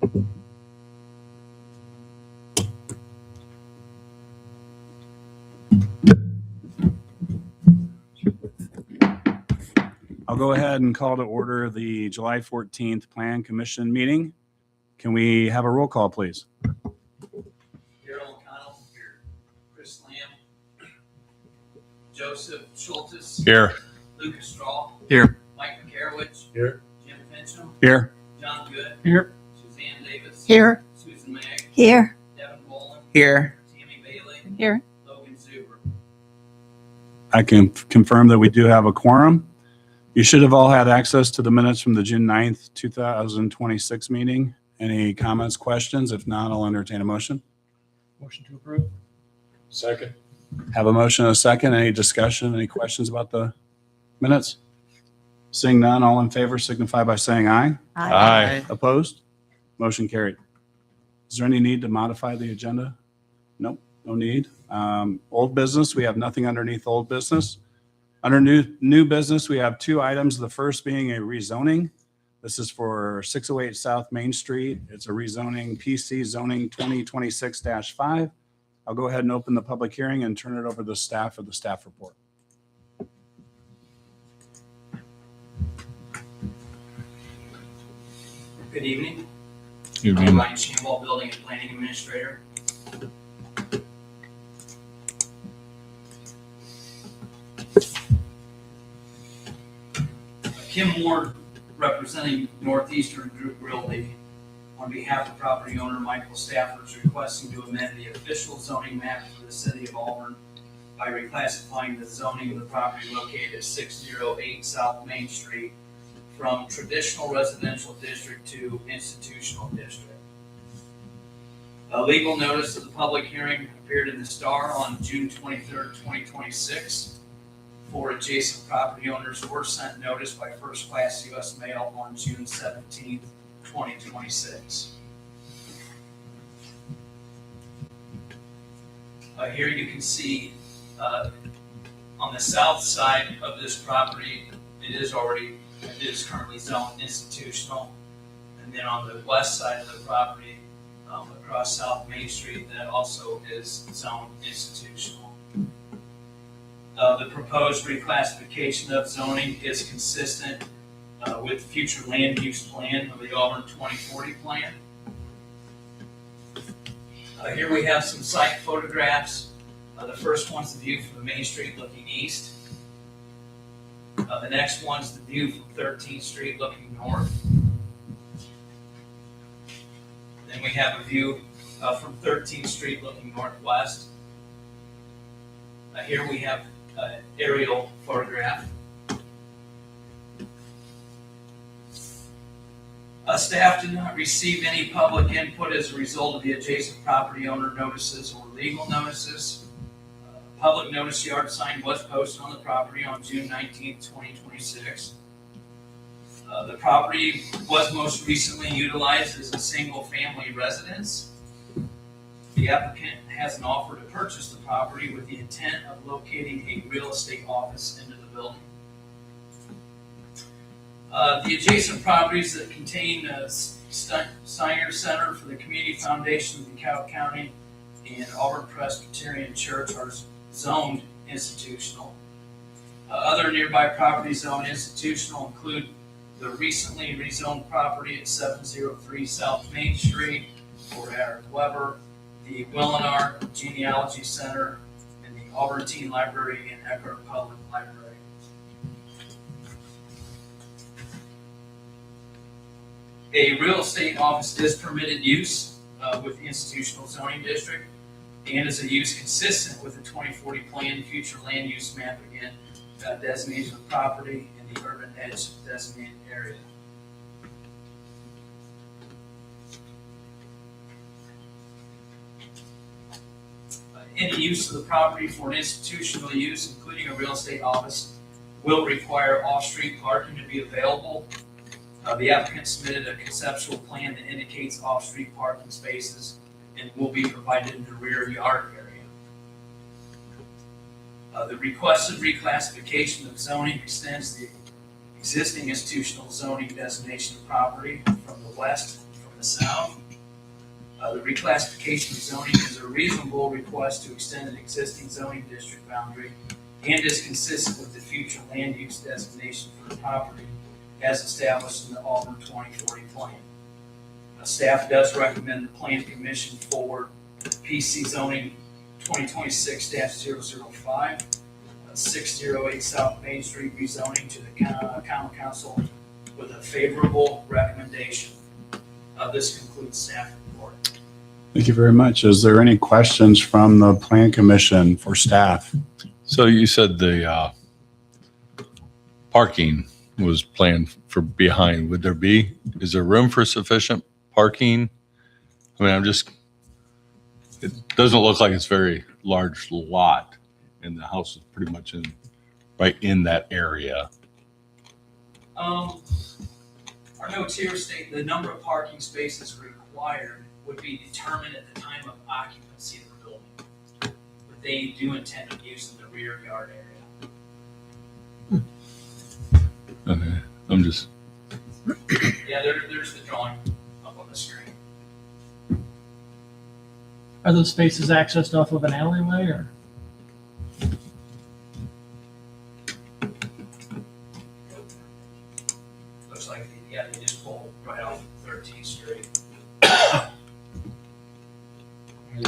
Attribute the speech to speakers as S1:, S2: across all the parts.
S1: I'll go ahead and call to order the July 14th Plan Commission meeting. Can we have a roll call, please?
S2: Daryl O'Connell here. Chris Lamb. Joseph Schultes.
S3: Here.
S2: Lucas Strahl.
S3: Here.
S2: Mike McCarowicz.
S3: Here.
S2: Jim Fincham.
S1: Here.
S2: John Good.
S3: Here.
S2: Suzanne Davis.
S4: Here.
S2: Susan Mag.
S4: Here.
S2: Devin Boland.
S3: Here.
S2: Tammy Bailey.
S4: Here.
S2: Logan Zuber.
S1: I can confirm that we do have a quorum. You should have all had access to the minutes from the June 9th, 2026 meeting. Any comments, questions? If not, I'll entertain a motion.
S3: Motion to approve. Second.
S1: Have a motion and a second. Any discussion? Any questions about the minutes? Seeing none, all in favor signify by saying aye.
S3: Aye.
S1: Opposed? Motion carried. Is there any need to modify the agenda? Nope, no need. Old business, we have nothing underneath old business. Under new business, we have two items. The first being a rezoning. This is for 608 South Main Street. It's a rezoning PC zoning 2026-5. I'll go ahead and open the public hearing and turn it over to the staff for the staff report.
S2: Good evening.
S3: Good
S2: I'm
S3: evening.
S2: Ryan Shamwell, Building and Planning Administrator. Kim Ward, representing Northeastern Group Realty, on behalf of property owner Michael Stafford, is requesting to amend the official zoning map for the city of Auburn by reclassifying the zoning of the property located at 608 South Main Street from traditional residential district to institutional district. A legal notice of the public hearing appeared in the Star on June 23rd, 2026. Four adjacent property owners were sent notice by first class U.S. mail on June 17th, 2026. Here you can see on the south side of this property, it is currently zoned institutional. And then on the west side of the property, across South Main Street, that also is zoned institutional. The proposed reclassification of zoning is consistent with the future land use plan of the Auburn 2040 plan. Here we have some site photographs. The first one's the view from the Main Street looking east. The next one's the view from 13th Street looking north. Then we have a view from 13th Street looking northwest. Here we have an aerial photograph. Staff did not receive any public input as a result of the adjacent property owner notices or legal notices. Public notice yard sign was posted on the property on June 19th, 2026. The property was most recently utilized as a single-family residence. The applicant has an offer to purchase the property with the intent of locating a real estate office into the building. The adjacent properties that contain Steiner Center for the Community Foundation of DeKalb County and Auburn Presbyterian Church are zoned institutional. Other nearby properties zoned institutional include the recently rezoned property at 703 South Main Street for Eric Weber, the Willinar Genealogy Center, and the Auburn Teen Library and Eckhart Public Library. A real estate office is permitted use with the institutional zoning district and is a use consistent with the 2040 plan future land use map, again, designation of property in the urban edge designated area. Any use of the property for an institutional use, including a real estate office, will require off-street parking to be available. The applicant submitted a conceptual plan that indicates off-street parking spaces and will be provided in the rear yard area. The requested reclassification of zoning extends the existing institutional zoning designation of property from the west, from the south. The reclassification of zoning is a reasonable request to extend an existing zoning district boundary and is consistent with the future land use designation for the property as established in the Auburn 2040 plan. Staff does recommend the Plan Commission forward PC zoning 2026-005, 608 South Main Street rezoning to the Common Council with a favorable recommendation. This concludes staff report.
S1: Thank you very much. Is there any questions from the Plan Commission for staff?
S3: So you said the parking was planned for behind. Would there be, is there room for sufficient parking? I mean, it doesn't look like it's very large lot, and the house is pretty much right in that area.
S2: Our notes here state the number of parking spaces required would be determined at the time of occupancy of the building. But they do intend to use in the rear yard area.
S3: Okay, I'm just,
S2: Yeah, there's the drawing up on the screen.
S4: Are those spaces accessed off of an alleyway or?
S2: Looks like, yeah, they just pulled right off 13th Street.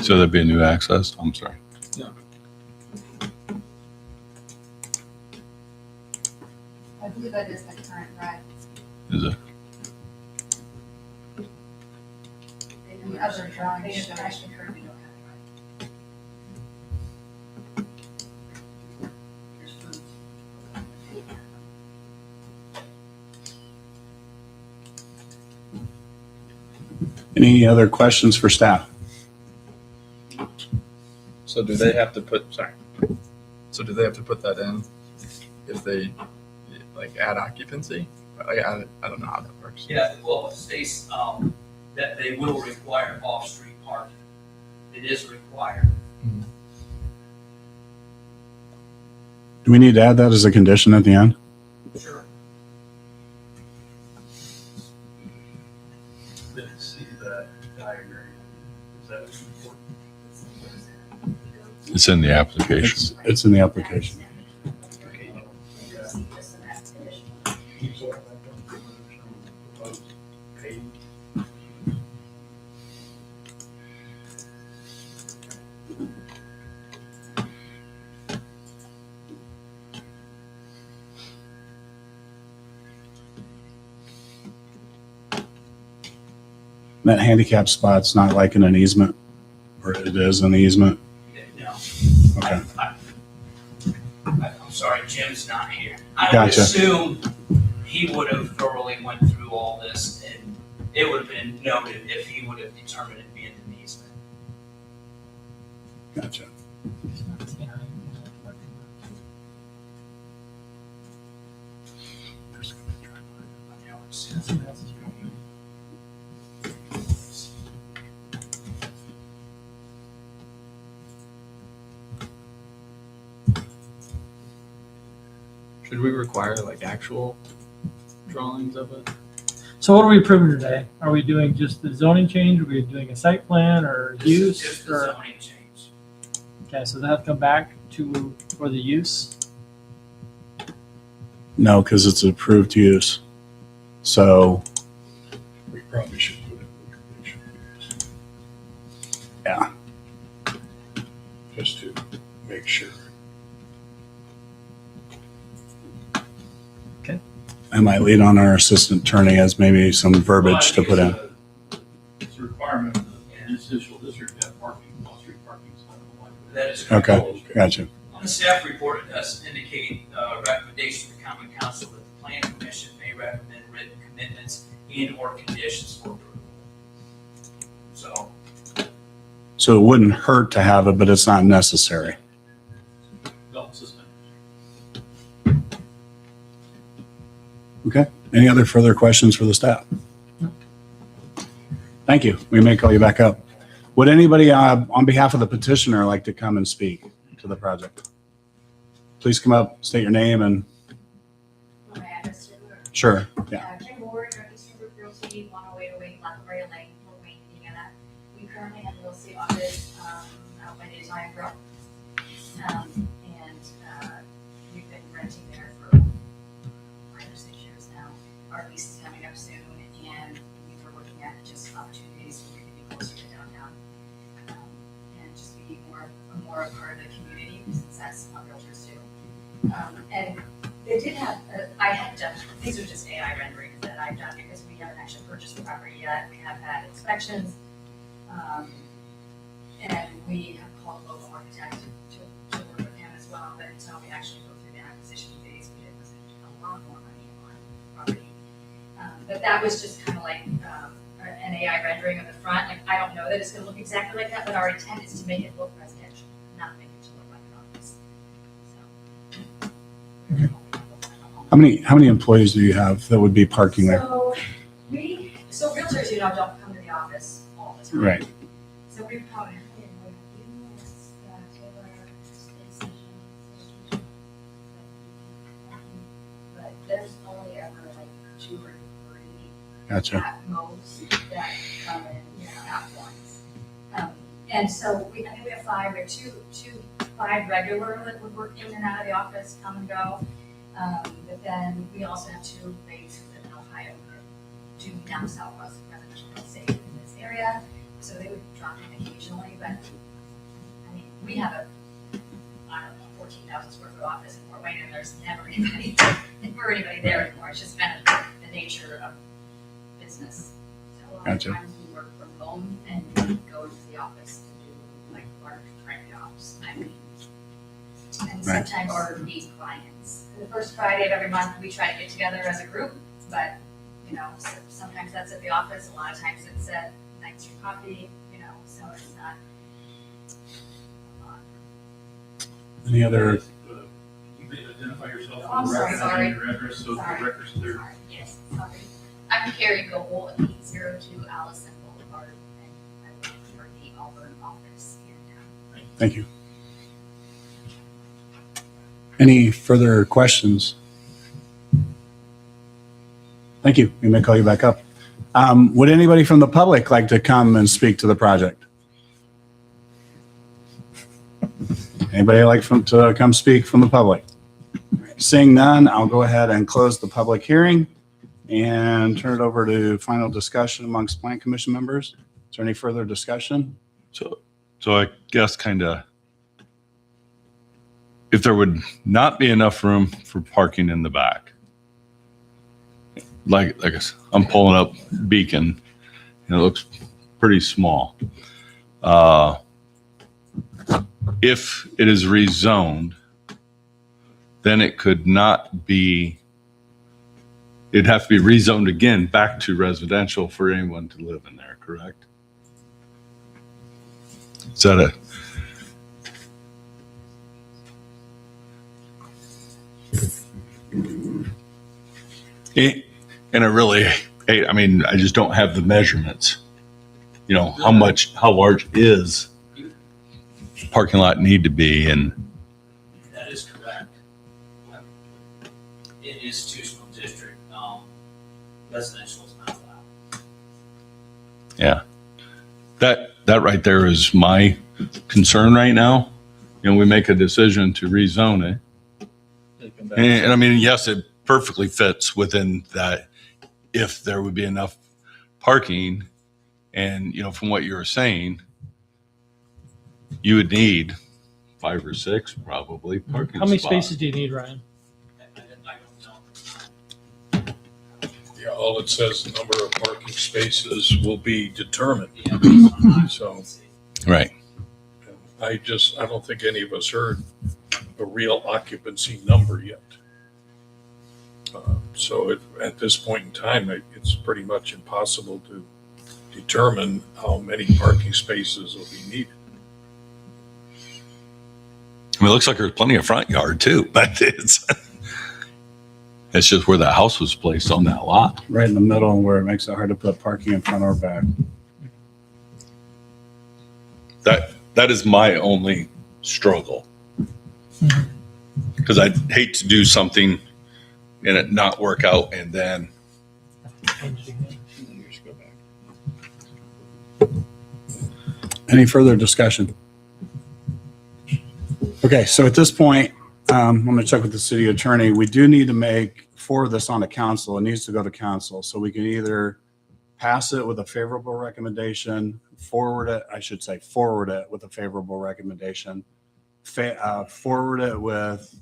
S3: so there'd be a new access? I'm sorry.
S5: I believe that is the current right.
S3: Is it?
S5: In the other drawings, show actually currently don't have it
S1: Any other questions for staff?
S6: So do they have to put, so do they have to put that in if they like add occupancy? I don't know how that works.
S2: Yeah, well, it states that they will require off-street parking. It is required.
S1: Do we need to add that as a condition at the end?
S2: Sure.
S7: Didn't see that diagram. Is that important?
S3: It's in the application.
S1: It's in the application. That handicap spot's not like in an easement, or it is an easement?
S2: No.
S1: Okay.
S2: I'm sorry, Jim's not here. I would
S1: Gotcha.
S2: assume he would have thoroughly went through all this and it would have been noted if he would have determined it being an easement.
S1: Gotcha.
S6: Should we require like actual drawings of it?
S4: So what are we approving today? Are we doing just the zoning change? Are we doing a site plan or
S2: This is
S4: use?
S2: just the
S4: Or,
S2: zoning change.
S4: okay, so they have to come back for the use?
S1: No, because it's approved use. So,
S3: We probably should put it in the condition.
S1: yeah.
S3: Just to make sure.
S1: I might lead on our assistant attorney as maybe some verbiage to put in.
S7: It's a requirement of the residential district to have parking, off-street parking. So I don't know why.
S2: That is correct.
S1: Okay, gotcha.
S2: On the staff report, it does indicate recommendation to the common council that the plan commission may recommend written commitments and or conditions for approval.
S1: So it wouldn't hurt to have it, but it's not necessary.
S7: Belt system.
S1: Okay. Any other further questions for the staff? Thank you. We may call you back up. Would anybody on behalf of the petitioner like to come and speak to the project? Please come up, state your name and
S5: My address to
S1: sure. Yeah.
S5: Jim Ward, representing Realty, 10808 Blackberry Lane. daytime grill. We've been renting there for 5 or 6 years now. Our lease is coming up soon, and we were looking at just opportunities where we could be closer to downtown. And just be more a part of the community, since that's what realtors do. And they did have, I had done, these are just AI renderings that I've done because we haven't actually purchased the property yet. We have had inspections. And we have called a local architect to work with him as well, but until we actually go through the acquisition phase, we didn't spend a lot more money on property. But that was just kind of like an AI rendering of the front. Like, I don't know that it's gonna look exactly like that, but our intent is to make it look residential, not make it to look like an office.
S1: How many employees do you have that would be parking there?
S5: So realtors, don't come to the office all the time.
S1: Right.
S5: So we probably, but there's only ever like 2 or 3
S1: Gotcha.
S5: at most that come in at once. And so I think we have 5, we have two 5 regular that would work in and out of the office, come and go. But then we also have 2 ladies who live in Ohio that do down Southwest residential real estate in this area. So they would drop in occasionally, but I mean, we have a, I don't know, 14,000 square foot office in Fort Wayne, and there's never anybody there anymore. It's just kind of the nature of business. So a lot
S1: Gotcha.
S5: of times we work from home and we go to the office to do like large trade jobs. And
S1: Right.
S5: sometimes our meet clients. The first Friday of every month, we try to get together as a group, but sometimes that's at the office. A lot of times it's at Ninth Street Coffee, so it's not.
S1: Any other?
S7: You may identify yourself.
S5: Oh, I'm
S7: for the record,
S5: sorry.
S7: and your address, so the
S5: Sorry.
S7: record's clear.
S5: Sorry, yes, sorry. I'm Carrie Goble at 802 Allison Boulevard, and I work for the Auburn office here in town.
S1: Thank you. Any further questions? Thank you. We may call you back up. Would anybody from the public like to come and speak to the project? Anybody like to come speak from the public? Seeing none, I'll go ahead and close the public hearing and turn it over to final discussion amongst Plan Commission members. Is there any further discussion?
S3: So I guess kind of, if there would not be enough room for parking in the back, like I guess I'm pulling up Beacon, and it looks pretty small. If it is rezoned, then it could not be, it'd have to be rezoned again back to residential for anyone to live in there, correct? Is that a, and I really, I mean, I just don't have the measurements. How large is parking lot need to be, and
S2: That is correct. It is two-school district, residential is not allowed.
S3: yeah, that right there is my concern right now. We make a decision to rezone it, and I mean, yes, it perfectly fits within that if there would be enough parking, and from what you were saying, you would need 5 or 6 probably parking
S4: How many
S3: spots.
S4: spaces do you need, Ryan?
S2: I don't know.
S8: Yeah, all it says, number of parking spaces will be determined.
S2: Yeah, based on
S8: So-
S2: occupancy.
S3: Right.
S8: I don't think any of us heard a real occupancy number yet. So at this point in time, it's pretty much impossible to determine how many parking spaces will be needed.
S3: I mean, it looks like there's plenty of front yard too, but it's just where that house was placed on that lot.
S1: Right in the middle where it makes it hard to put parking in front or back.
S3: That is my only struggle. Because I'd hate to do something and it not work out and then,
S4: Change it again.
S1: Any further discussion? Okay, so at this point, I'm going to check with the city attorney. We do need to forward this on to council. It needs to go to council. So we can either pass it with a favorable recommendation, forward it with a favorable recommendation, forward it with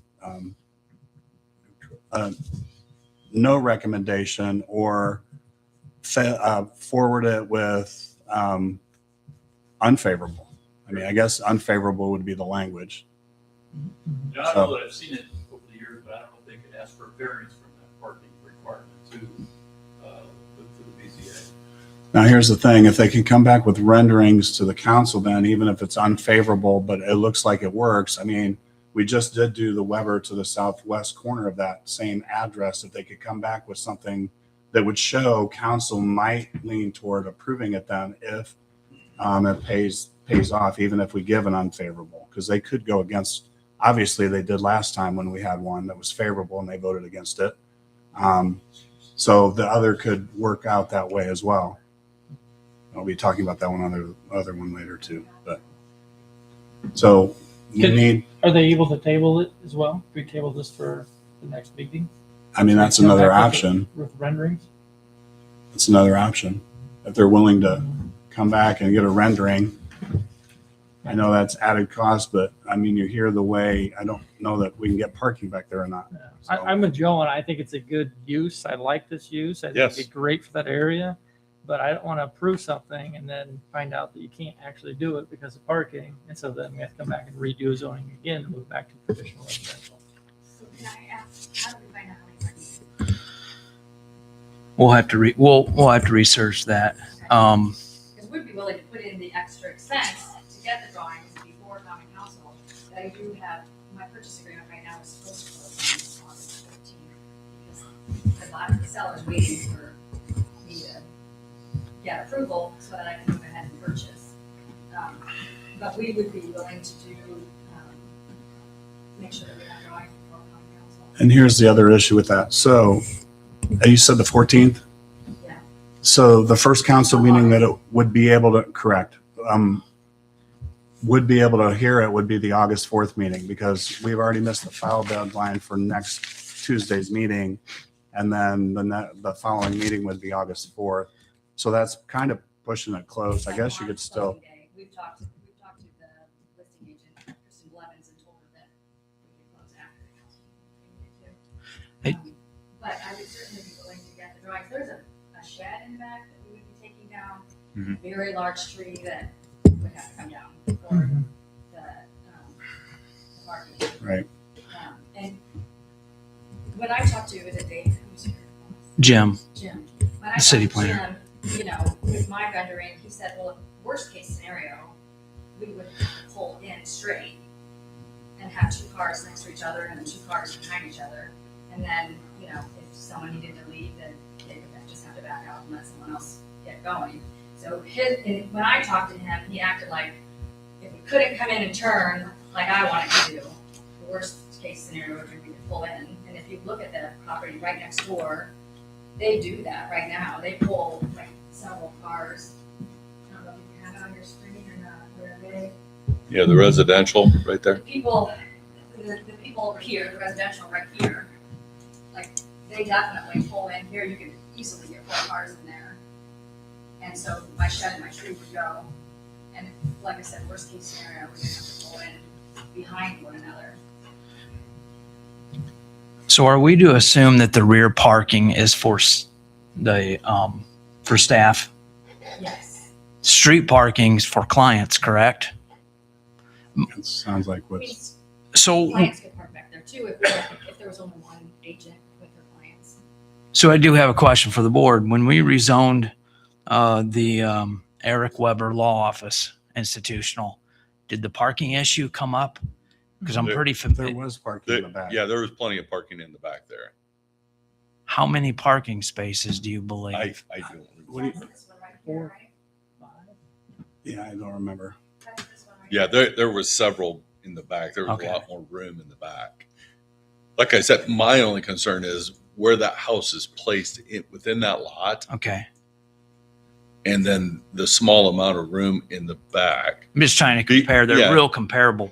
S1: no recommendation, or forward it with unfavorable. I mean, I guess unfavorable would be the language.
S7: Yeah, I know that I've seen it over the years, but I don't know if they could ask for variance from that parking requirement to the BZA.
S1: Now, here's the thing. If they can come back with renderings to the council, then even if it's unfavorable, but it looks like it works, I mean, we just did do the Weber to the southwest corner of that same address. If they could come back with something that would show council might lean toward approving it then if it pays off, even if we give an unfavorable, because they could go against, obviously they did last time when we had one that was favorable and they voted against it. So the other could work out that way as well. I'll be talking about that other one later too. But so you need.
S4: Are they able to table it as well? We table this for the next meeting?
S1: I mean, that's
S4: Come
S1: another
S4: back
S1: option.
S4: With renderings?
S1: It's another option if they're willing to come back and get a rendering. I know that's added cost, but I mean, you hear the way. I don't know that we can get parking back there or not.
S4: Yeah.
S1: So-
S4: I'm a Joe, and I think it's a good use. I like this use. I think
S3: Yes.
S4: it'd be great for that area. But I don't want to approve something and then find out that you can't actually do it because of parking. And so then we have to come back and redo zoning again and move back to traditional residential.
S5: So can I ask, how do we find out how many parking?
S2: We'll have to we'll have to research that.
S5: Because we'd be willing to put in the extra expense to get the drawings before common council. But I do have, my purchase agreement right now is supposed to close on August 15th. Because a lot of the sellers waiting for me to get approval so that I can move ahead and purchase. But we would be willing to do, make sure that we have drawings before common council.
S1: And here's the other issue with that. So you said the 14th?
S5: Yeah.
S1: So the first council meeting that it would be able to, correct, would be able to hear it would be the August 4th meeting, because we've already missed the file deadline for next Tuesday's meeting. And then the following meeting would be August 4th. So that's kind of pushing it close. I guess you could still,
S5: We've talked to the listing agent, Kristen Blevins, and told her that we could close after the council meeting if we needed to. But I would certainly be willing to get the drawings. There's a shed in the back that we would be taking down,
S3: Mhm.
S5: a very large tree that would have to come down for the parking.
S1: right.
S5: And when I talked to, is it Dave? Who's your boss?
S2: Jim,
S5: Jim. When I
S2: City
S5: talked to
S2: planner.
S5: Jim, you know, with my rendering, he said, well, worst case scenario, we would pull in straight and have two cars next to each other and then two cars behind each other. And then, you know, if someone needed to leave, then they would just have to back out and let someone else get going. So when I talked to him, he acted like if we couldn't come in and turn like I wanted to do, the worst case scenario would be to pull in. And if you look at the property right next door, they do that right now. They pull like several cars. I don't know if you have it on your screen or not, where they,
S3: Yeah, the residential right there.
S5: the people over here, the residential right here, like they definitely pull in here. You could easily get 4 cars in there. And so my shed and my tree would go. And like I said, worst case scenario, we're gonna have to pull in behind one another.
S2: so are we to assume that the rear parking is for for staff?
S5: Yes.
S2: Street parking's for clients, correct?
S1: It sounds like
S5: I mean,
S1: what's,
S2: So
S5: clients could park back there too if there was only one agent with their clients.
S2: So I do have a question for the board. When we rezoned the Eric Weber Law Office institutional, did the parking issue come up? Because I'm pretty
S1: there
S2: familiar.
S1: was parking in the back.
S3: Yeah, there was plenty of parking in the back there.
S2: How many parking spaces do you believe?
S3: I don't.
S1: What do you-
S5: That's this one right here, right?
S1: Yeah, I don't remember.
S5: That's this one right
S3: Yeah,
S5: here.
S3: there was several in the back. There was
S2: Okay.
S3: a lot more room in the back. Like I said, my only concern is where that house is placed within that lot,
S2: Okay.
S3: and then the small amount of room in the back.
S2: I'm just trying to compare. They're
S3: Yeah.
S2: real comparable.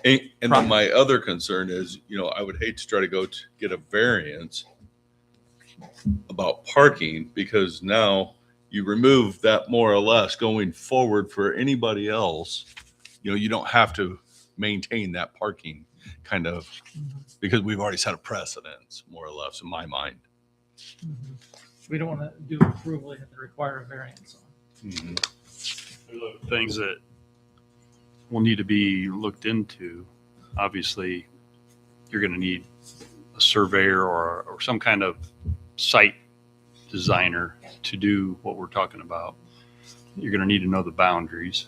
S3: And then my other concern is, I would hate to try to go to get a variance about parking, because now you remove that more or less going forward for anybody else. You don't have to maintain that parking kind of, because we've already set a precedence, more or less, in my mind.
S4: We don't want to do approval, you have to require a variance on.
S7: There's other things that will need to be looked into. Obviously, you're going to need a surveyor or some kind of site designer to do what we're talking about. You're going to need to know the boundaries,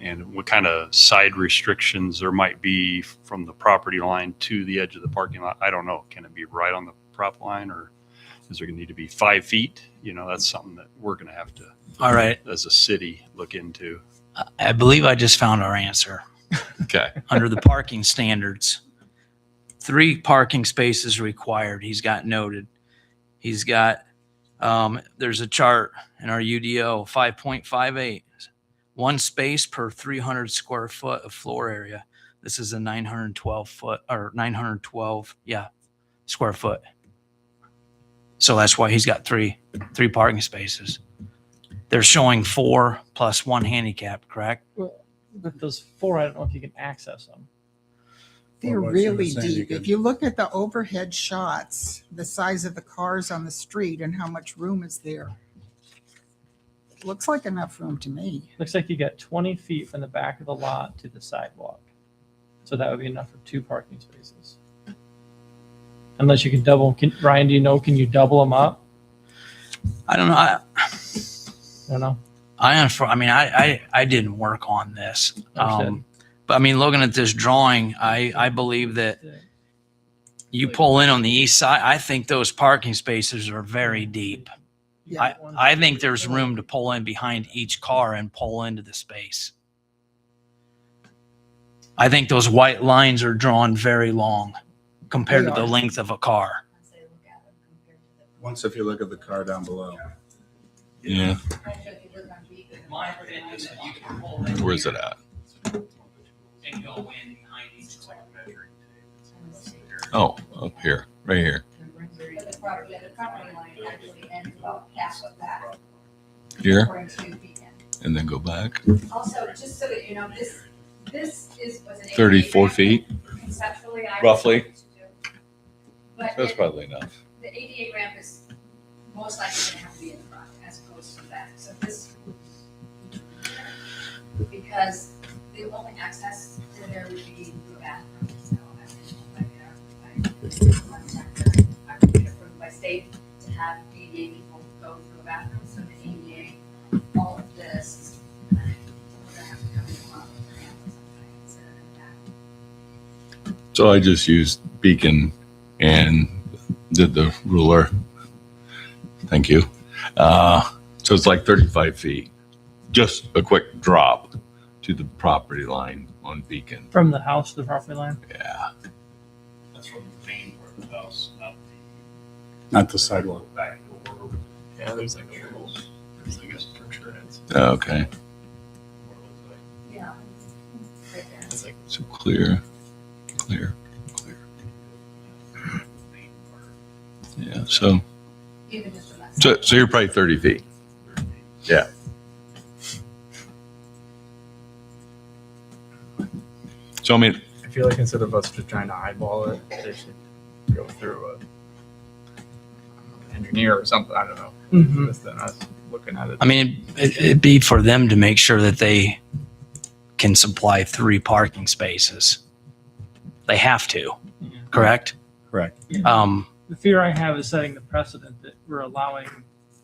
S7: and what kind of side restrictions there might be from the property line to the edge of the parking lot. I don't know. Can it be right on the prop line, or is there going to need to be 5 feet? That's something that we're going to have to,
S2: All right.
S7: as a city, look into.
S2: I believe I just found our answer.
S3: Okay.
S2: Under the parking standards, 3 parking spaces required. He's got noted. He's got, there's a chart in our UDO, 5.58, 1 space per 300 square foot of floor area. This is a 912 square foot. So that's why he's got three parking spaces. They're showing 4 plus 1 handicap, correct?
S4: But those 4, I don't know if you can access them.
S9: They're
S1: Well, what she was
S9: really
S1: saying, you
S9: deep.
S1: could-
S9: If you look at the overhead shots, the size of the cars on the street and how much room is there, looks like enough room to me.
S4: Looks like you got 20 feet from the back of the lot to the sidewalk. So that would be enough for 2 parking spaces. Unless you can double, Ryan, do you know, can you double them up?
S2: I don't know.
S4: I don't know.
S2: I didn't work on this.
S4: Understood.
S2: But looking at this drawing, I believe that you pull in on the east side. I think those parking spaces are very deep.
S9: Yeah.
S2: I think there's room to pull in behind each car and pull into the space. I think those white lines are drawn very long compared to
S9: They
S2: the
S9: are.
S2: length of a car.
S1: Once if you look at the car down below.
S3: Yeah.
S2: My opinion is that you can pull in
S3: Where's it at?
S2: and go in behind each car.
S3: Oh, up here, right here.
S5: But the property line actually ends about half of that,
S3: Here,
S5: according to Beacon.
S3: and then go back.
S5: Also, just so that you know, this was an
S3: 34
S5: ADA
S3: feet,
S5: ramp. Conceptually, I.
S3: Roughly.
S5: But
S3: that's
S5: it-
S3: probably enough.
S5: the ADA ramp is most likely gonna have to be in the front as opposed to the back. So this, because the only access to there would be through a bathroom, so I would be approved by state to have ADA people go through a bathroom, so the ADA, all of this, we're gonna have to come in front of the ramp or something instead of in the back.
S3: So I just used Beacon and did the ruler. Thank you. So it's like 35 feet, just a quick drop to the property line on Beacon.
S4: From the house to the property line?
S3: Yeah.
S7: That's from the main part of the house, not
S1: Not the sidewalk.
S7: the back door.
S6: Yeah, there's like a little, there's like a structure.
S3: Okay.
S5: Yeah. Right there.
S6: It's like
S3: So clear. Yeah. So
S5: Even just from that side.
S3: you're probably 30 feet. Yeah. So
S6: I feel like instead of us just trying to eyeball it, they should go through an engineer or something. I don't know.
S4: Mm-hmm.
S6: Just than us looking at it.
S2: It'd be for them to make sure that they can supply 3 parking spaces. They have to, correct?
S1: Correct.
S4: The fear I have is setting the precedent that we're allowing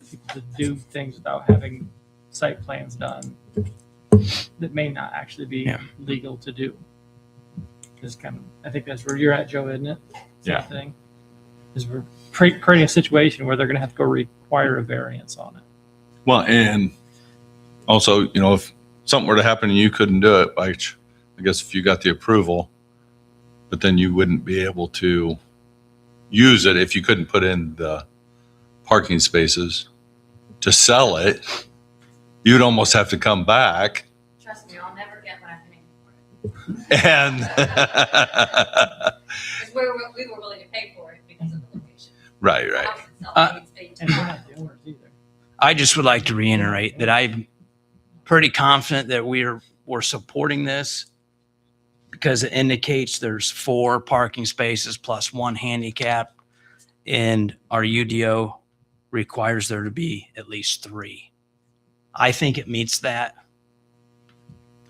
S4: people to do things without having site plans done that may not actually be
S2: Yeah.
S4: legal to do. I think that's where you're at, Joe, isn't it? Same
S3: Yeah.
S4: thing. Is we're creating a situation where they're going to have to go require a variance on it.
S3: well, and also, if something were to happen and you couldn't do it, I guess if you got the approval, but then you wouldn't be able to use it if you couldn't put in the parking spaces to sell it, you'd almost have to come back.
S5: Trust me, I'll never get what I'm paying for.
S3: And
S5: Because we were willing to pay for it because of the location.
S3: right,
S5: The
S3: right.
S5: house itself, it's paid
S4: And we're not the owners either.
S2: I just would like to reiterate that I'm pretty confident that we're supporting this because it indicates there's 4 parking spaces plus 1 handicap, and our UDO requires there to be at least 3. I think it meets that.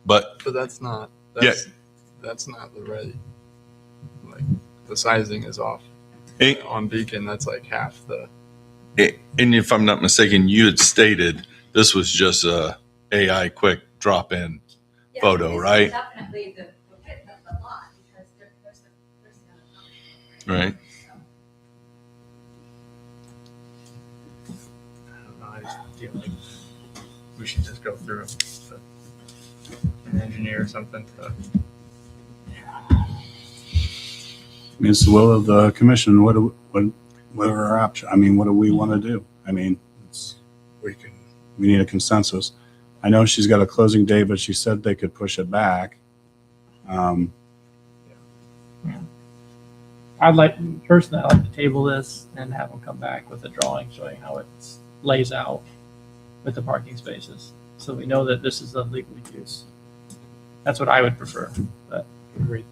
S3: But
S6: But that's not.
S3: Yeah.
S6: That's not the right. Like the sizing is off.
S3: it,
S6: On Beacon, that's like half the.
S3: and if I'm not mistaken, you had stated this was just a AI quick drop in.
S5: Yeah,
S3: Photo,
S5: this is
S3: right?
S5: Definitely the width of the lot, because there's another.
S3: Right.
S6: I don't know. I just feel like we should just go through an engineer or something to.
S1: I mean, it's the will of the commission. What are our options? I mean, what do we want to do? I mean,
S8: We can,
S1: we need a consensus. I know she's got a closing date, but she said they could push it back.
S4: Personally, I'd like to table this and have them come back with a drawing showing how it lays out with the parking spaces. So we know that this is a legal use. That's what I would prefer, but agree.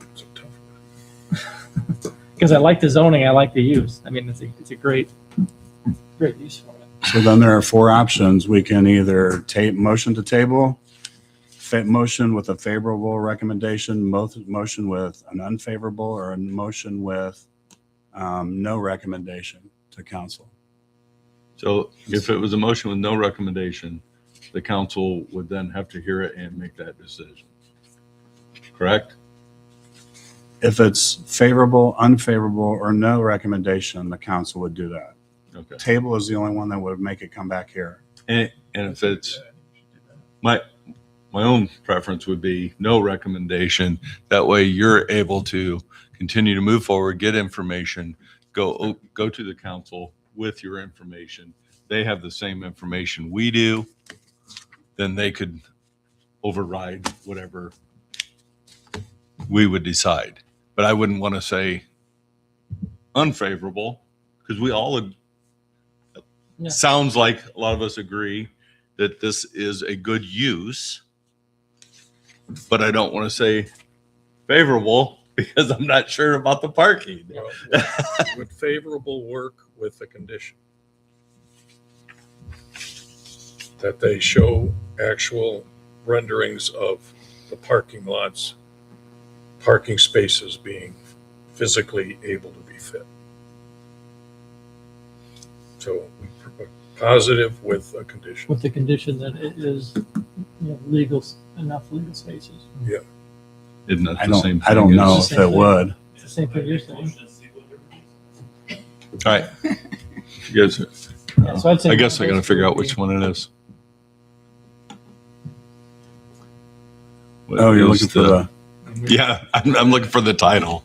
S8: it's a tough one.
S4: Because I like the zoning, I like the use. I mean, it's a great use for it.
S1: So then there are 4 options. We can either motion to table, motion with a favorable recommendation, motion with an unfavorable, or a motion with no recommendation to council.
S3: So if it was a motion with no recommendation, the council would then have to hear it and make that decision. Correct?
S1: If it's favorable, unfavorable, or no recommendation, the council would do that.
S3: Okay.
S1: Table is the only one that would make it come back here.
S3: And if it's my own preference would be no recommendation. That way you're able to continue to move forward, get information, go to the council with your information. They have the same information we do. Then they could override whatever we would decide. But I wouldn't want to say unfavorable because we all
S4: Yeah.
S3: sounds like a lot of us agree that this is a good use, but I don't want to say favorable because I'm not sure about the parking.
S8: Well, would favorable work with the condition? That they show actual renderings of the parking lots, parking spaces being physically able to be fit. So positive with a condition.
S4: With the condition that it is, legal, enough legal spaces.
S3: Isn't that
S1: I
S3: the same thing?
S1: I don't know
S4: It's
S1: if
S4: the
S1: it
S4: same thing.
S1: would.
S4: It's the same thing you're saying.
S3: All right. You guys,
S4: Yeah, so I'd say
S3: I guess I got to figure out which one it is. What
S1: Oh, you're
S3: is
S1: looking for the,
S3: Yeah, I'm looking for the title.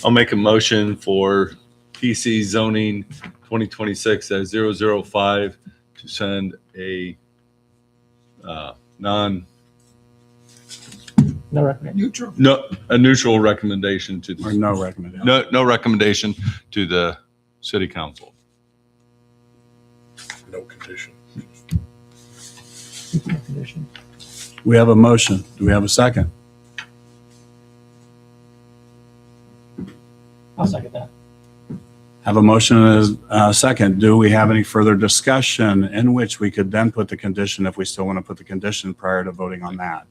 S3: I'll make a motion for PC zoning 2026 as 005 to send a
S4: No recommendation.
S3: a neutral recommendation to
S1: or no recommendation.
S3: no recommendation to the city council.
S8: No condition.
S4: Condition.
S1: We have a motion. Do we have a second?
S4: I'll second that.
S1: Have a motion and a second. Do we have any further discussion in which we could then put the condition if we still want to put the condition prior to voting on that?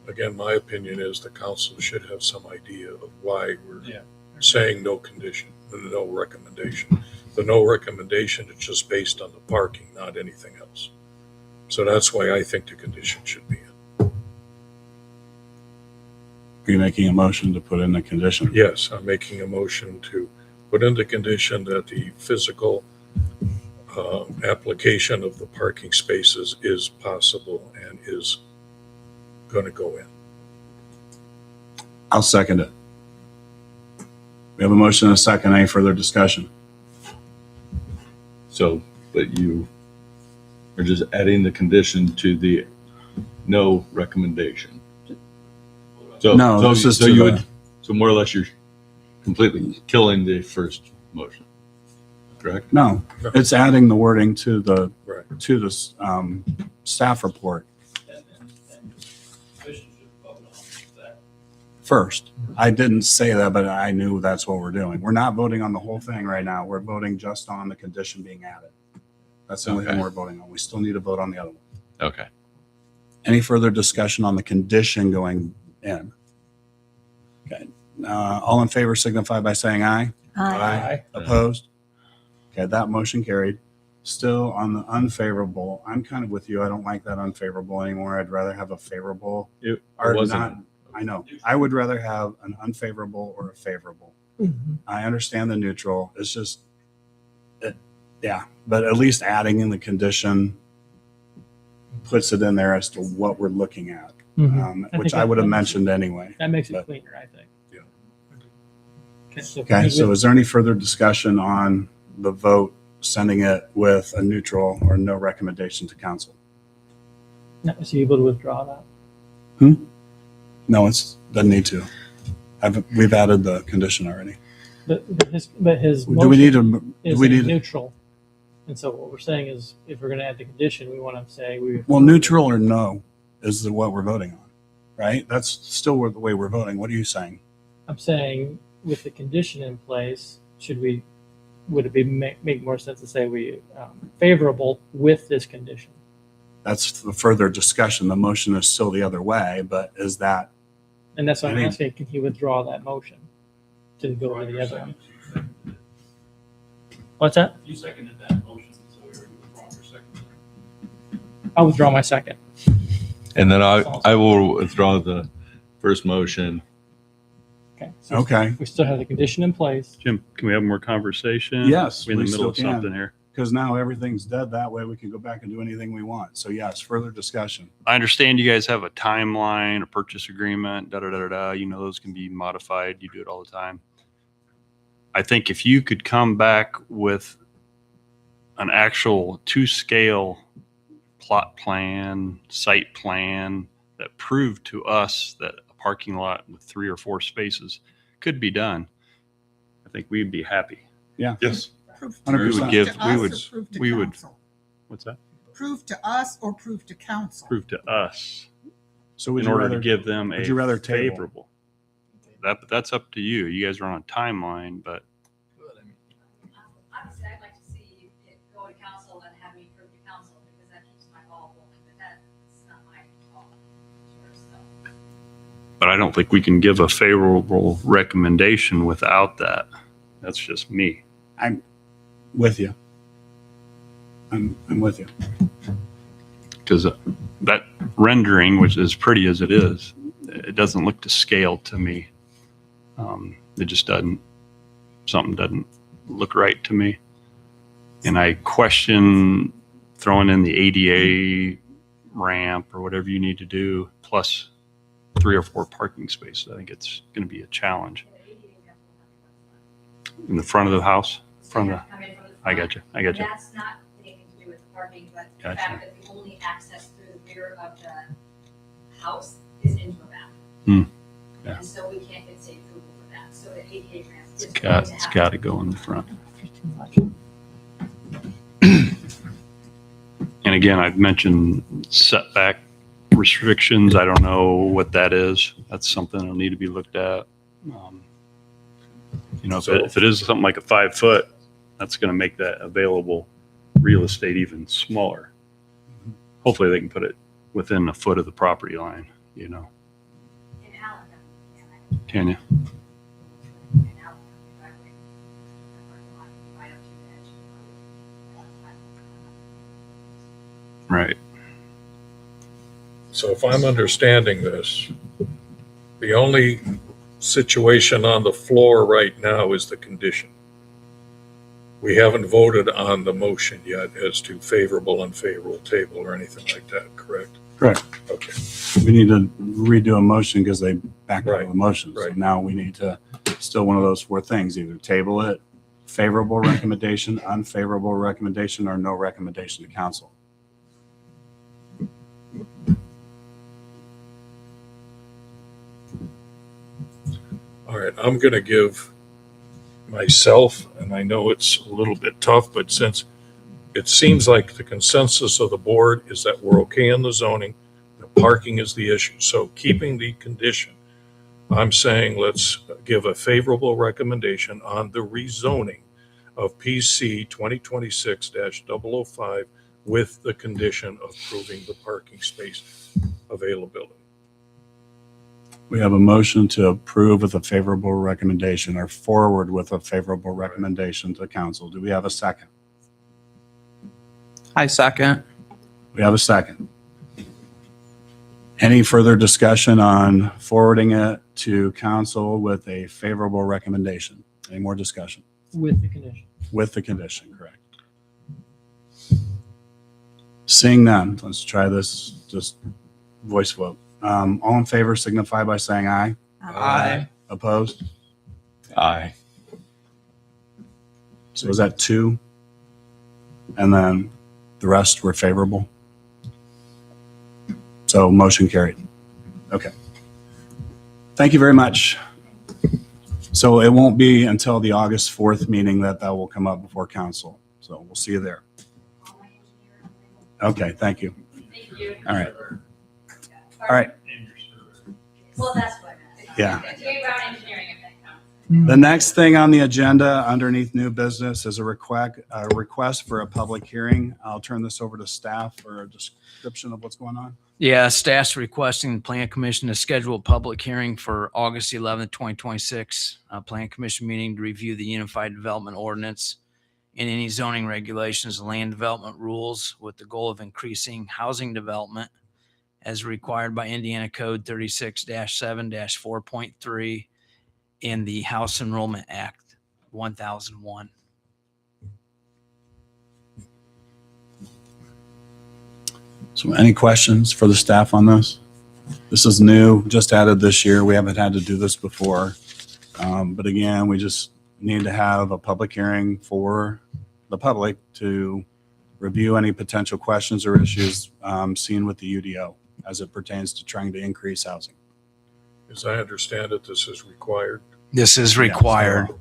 S8: Again, my opinion is the council should have some idea of why we're saying no condition, no recommendation. The no recommendation is just based on the parking, not anything else. So that's why I think the condition should be in.
S1: Are you making a motion to put in the condition?
S8: Yes, I'm making a motion to put in the condition that the physical application of the parking spaces is possible and is going to go in.
S1: I'll second it. We have a motion and a second. Any further discussion?
S3: So, but you are just adding the condition to the no recommendation. So,
S1: No, this is
S3: so
S1: to
S3: you
S1: the-
S3: would, so more or less you're completely killing the first motion, correct?
S1: No, it's adding the wording to the,
S8: Right.
S1: to the staff report
S4: And commission should vote on that.
S1: first. I didn't say that, but I knew that's what we're doing. We're not voting on the whole thing right now. We're voting just on the condition being added. That's the only thing
S3: Okay.
S1: we're voting on. We still need to vote on the other one.
S3: Okay.
S1: Any further discussion on the condition going in? Okay, all in favor signify by saying aye.
S4: Aye.
S1: Opposed? Okay, that motion carried. Still on the unfavorable, I'm kind of with you. I don't like that unfavorable anymore. I'd rather have a favorable.
S3: It
S1: Or
S3: wasn't.
S1: not, I know. I would rather have an unfavorable or a favorable. I understand the neutral. It's just, yeah, but at least adding in the condition puts it in there as to what we're looking at,
S4: I
S1: which
S4: think
S1: I would have
S4: that-
S1: mentioned anyway.
S4: That makes it
S1: But-
S4: cleaner, I think.
S8: Yeah.
S4: Okay, so.
S1: Okay, so is there any further discussion on the vote, sending it with a neutral or no recommendation to council?
S4: Is he able to withdraw that?
S1: No, doesn't need to. We've added the condition already.
S4: But his
S1: Do we need
S4: motion
S1: to, do
S4: is
S1: we
S4: a
S1: need,
S4: neutral. And so what we're saying is, if we're gonna add the condition, we wanna say we.
S1: well, neutral or no is what we're voting on, right? That's still the way we're voting. What are you saying?
S4: I'm saying with the condition in place, would it be make more sense to say we favorable with this condition?
S1: That's the further discussion. The motion is still the other way, but is that,
S4: And that's what I'm
S1: I think-
S4: asking, can he withdraw that motion to go to the other one? What's that?
S7: You seconded that motion, so we already withdrawn your second.
S4: I'll withdraw my second.
S3: And then I will withdraw the first motion.
S4: Okay. So
S1: okay,
S4: we still have the condition in place.
S7: Jim, can we have more conversation?
S1: Yes,
S7: We're in the
S1: we
S7: middle of
S1: still can.
S7: something here.
S1: because now everything's dead that way. We can go back and do anything we want. So yes, further discussion.
S7: I understand you guys have a timeline, a purchase agreement, da da da da da. You know those can be modified. You do it all the time. I think if you could come back with an actual to-scale plot plan, site plan that proved to us that a parking lot with 3 or 4 spaces could be done, I think we'd be happy.
S3: Yes.
S9: Proof
S1: 100%.
S3: give-
S9: to
S3: we
S9: us
S3: would-
S9: or proof to
S7: we would-
S9: council?
S7: What's that?
S9: Proof to us or proof to council?
S7: Prove to us
S1: So would
S7: in
S1: you
S7: order
S1: rather
S7: to give them
S1: would
S7: a
S1: you rather table?
S7: favorable. That's up to you. You guys are on a timeline, but
S5: Obviously, I'd like to see it go to council and have me prove to council, because that keeps my ball rolling, but that's not my call. So,
S7: but I don't think we can give a favorable recommendation without that. That's just me.
S1: I'm with you. I'm with you.
S7: Because that rendering, which is pretty as it is, it doesn't look to scale to me. It just doesn't, something doesn't look right to me. And I question throwing in the ADA ramp or whatever you need to do, plus 3 or 4 parking spaces. I think it's going to be a challenge.
S5: the ADA have to have
S7: In the front of the house,
S5: to
S7: front
S5: have
S7: of
S5: to come in from the
S7: I
S5: front.
S7: got you. I got you.
S5: That's not anything to do with the parking, but the
S7: Gotcha.
S5: fact that the only access through the rear of the house is into a bathroom.
S7: Hmm. Yeah.
S5: And so we can't get safe approval for that, so the ADA ramp is
S7: It's
S5: going to
S7: got
S5: happen.
S7: to go in the front.
S4: Too much.
S7: And again, I've mentioned setback restrictions. I don't know what that is. That's something that'll need to be looked at. You know, if it is something like a 5 foot, that's going to make that available real estate even smaller. Hopefully they can put it within a foot of the property line, you know.
S5: In Allen, yeah,
S7: Can you?
S5: in Allen, driveway, parking lot, right up to the edge of the
S7: Right.
S8: So if I'm understanding this, the only situation on the floor right now is the condition. We haven't voted on the motion yet as to favorable, unfavorable table or anything like that, correct?
S1: Correct.
S8: Okay.
S1: We need to redo a motion because they backed out of
S8: Right,
S1: the motion. So
S8: right.
S1: now we need to, still one of those 4 things, either table it favorable recommendation, unfavorable recommendation, or no recommendation to council?
S8: All right, I'm going to give myself, and I know it's a little bit tough, but since it seems like the consensus of the board is that we're okay in the zoning, the parking is the issue. So keeping the condition, I'm saying let's give a favorable recommendation on the rezoning of PC 2026-005 with the condition of proving the parking space availability.
S1: We have a motion to approve with a favorable recommendation or forward with a favorable recommendation to council. Do we have a second?
S4: I second.
S1: We have a second. Any further discussion on forwarding it to council with a favorable recommendation? Any more discussion?
S4: With the condition.
S1: With the condition, correct. Seeing none, let's try this, just voice vote. All in favor signify by saying aye.
S4: Aye.
S1: Opposed?
S3: Aye.
S1: So is that 2? And then the rest were favorable? So motion carried. Okay. Thank you very much. So it won't be until the August 4th meeting that will come up before council. So we'll see you there. Okay, thank you.
S5: Thank you.
S1: All right. All right.
S5: Well, that's what.
S1: Yeah.
S5: J. Brown Engineering, if that counts.
S1: The next thing on the agenda underneath new business is a request for a public hearing. I'll turn this over to staff for a description of what's going on.
S10: Yeah, staff's requesting the Plan Commission to schedule a public hearing for August 11th, 2026. Plan Commission meeting to review the Unified Development Ordinance and any zoning regulations and land development rules with the goal of increasing housing development as required by Indiana Code 36-7-4.3 and the House Enrollment Act 1001.
S1: So any questions for the staff on this? This is new, just added this year. We haven't had to do this before. But again, we just need to have a public hearing for the public to review any potential questions or issues seen with the UDO as it pertains to trying to increase housing.
S8: As I understand it, this is required.
S10: This is required.
S1: Yeah,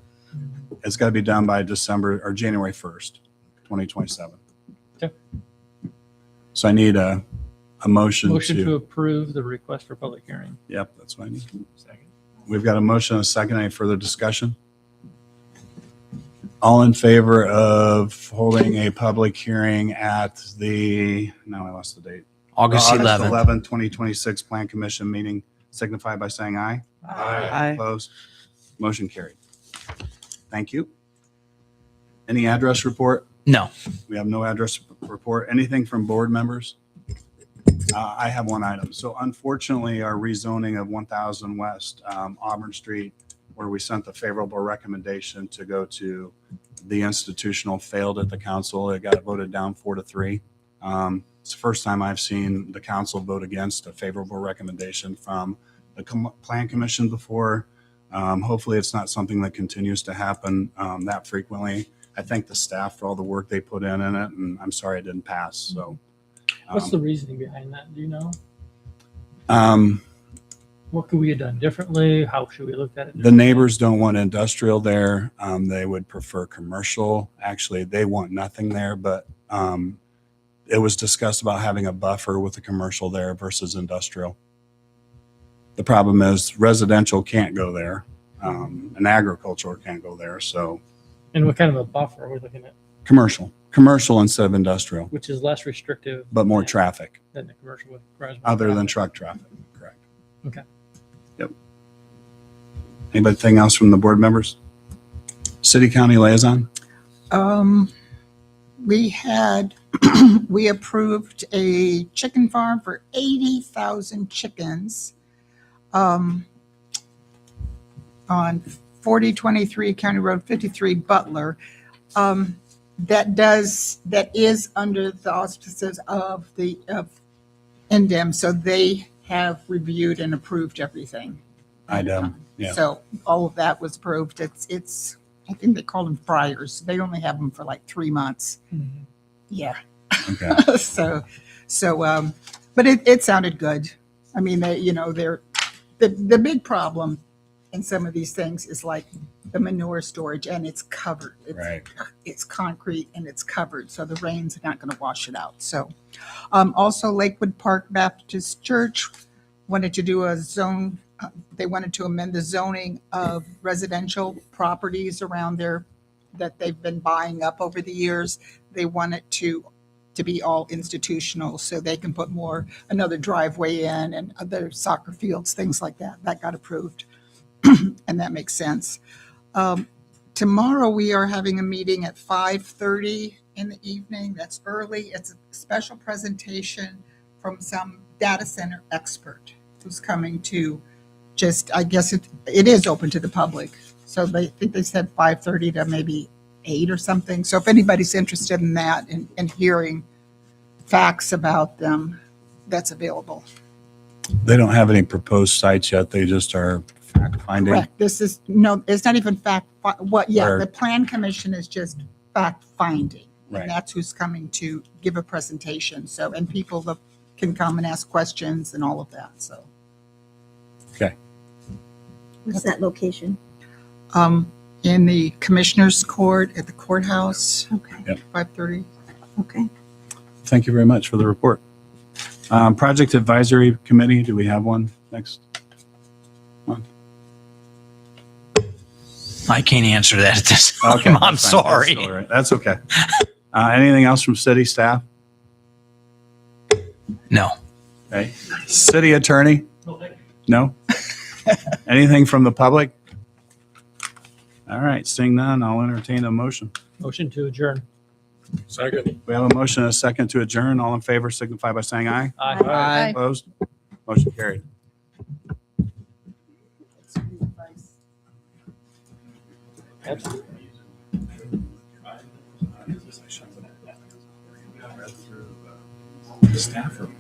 S1: so it's got to be done by December or January 1st, 2027.
S4: Okay.
S1: So I need a motion
S4: Motion to approve the request for public hearing.
S1: Yep, that's what I need.
S4: Second.
S1: We've got a motion and a second. Any further discussion? All in favor of holding a public hearing at now I lost the date.
S10: August 11th.
S1: 11, 2026 Plan Commission meeting, signify by saying aye.
S4: Aye.
S1: Opposed? Motion carried. Thank you. Any address report?
S10: No.
S1: We have no address report. Anything from board members? I have one item. So unfortunately, our rezoning of 1000 West Auburn Street, where we sent the favorable recommendation to go to the institutional, failed at the council. It got voted down 4-3. It's the first time I've seen the council vote against a favorable recommendation from the Plan Commission before. Hopefully it's not something that continues to happen that frequently. I thank the staff for all the work they put in it, and I'm sorry it didn't pass. So,
S4: What's the reasoning behind that? Do you know?
S1: um,
S4: What could we have done differently? How should we look at it?
S1: the neighbors don't want industrial there. They would prefer commercial. Actually, they want nothing there, but it was discussed about having a buffer with the commercial there versus industrial. The problem is residential can't go there, and agricultural can't go there. So
S4: And what kind of a buffer are we looking at,
S1: commercial instead of industrial,
S4: which is less restrictive
S1: but more traffic
S4: than the commercial with requires more
S1: other than
S4: traffic?
S1: truck traffic. Correct.
S4: Okay.
S1: Yep. Anything else from the board members? City county liaison?
S9: We had, we approved a chicken farm for 80,000 chickens on 4023 County Road 53 Butler. That is under the auspices of Indem, so they have reviewed and approved everything.
S1: Yeah.
S9: So all of that was approved. It's I think they call them fryers. They only have them for like 3 months. Yeah.
S1: Okay.
S9: But it sounded good. I mean, they're the big problem in some of these things is like the manure storage, and it's covered.
S1: Right.
S9: It's concrete and it's covered, so the rain's not going to wash it out. So, also Lakewood Park Baptist Church wanted to do a zone. They wanted to amend the zoning of residential properties around there that they've been buying up over the years. They want it to be all institutional, so they can put another driveway in and other soccer fields, things like that. That got approved, and that makes sense. Tomorrow we are having a meeting at 5:30 in the evening. That's early. It's a special presentation from some data center expert who's coming to I guess it is open to the public. So they think they said 5:30 to maybe 8 or something. So if anybody's interested in that and hearing facts about them, that's available.
S1: They don't have any proposed sites yet. They just are fact finding.
S9: Correct. It's not even
S1: Or-
S9: the plan commission is just fact finding.
S1: Right.
S9: And that's who's coming to give a presentation. So, and people that can come and ask questions and all of that. So,
S11: What's that location?
S9: in the commissioner's court at the courthouse,
S11: Okay.
S1: Yep.
S9: 5:30.
S11: Okay.
S1: Thank you very much for the report. Project Advisory Committee, do we have one next month?
S10: I can't answer that at this time.
S1: Okay,
S10: I'm
S1: that's fine.
S10: sorry.
S1: That's all right. That's okay. Anything else from city staff?
S10: No.
S1: Okay. City attorney? No? Anything from the public? All right, seeing none, I'll entertain a motion.
S4: Motion to adjourn.
S8: Second.
S1: We have a motion and a second to adjourn. All in favor signify by saying aye.
S4: Aye.
S1: Opposed? Motion carried. Staff report.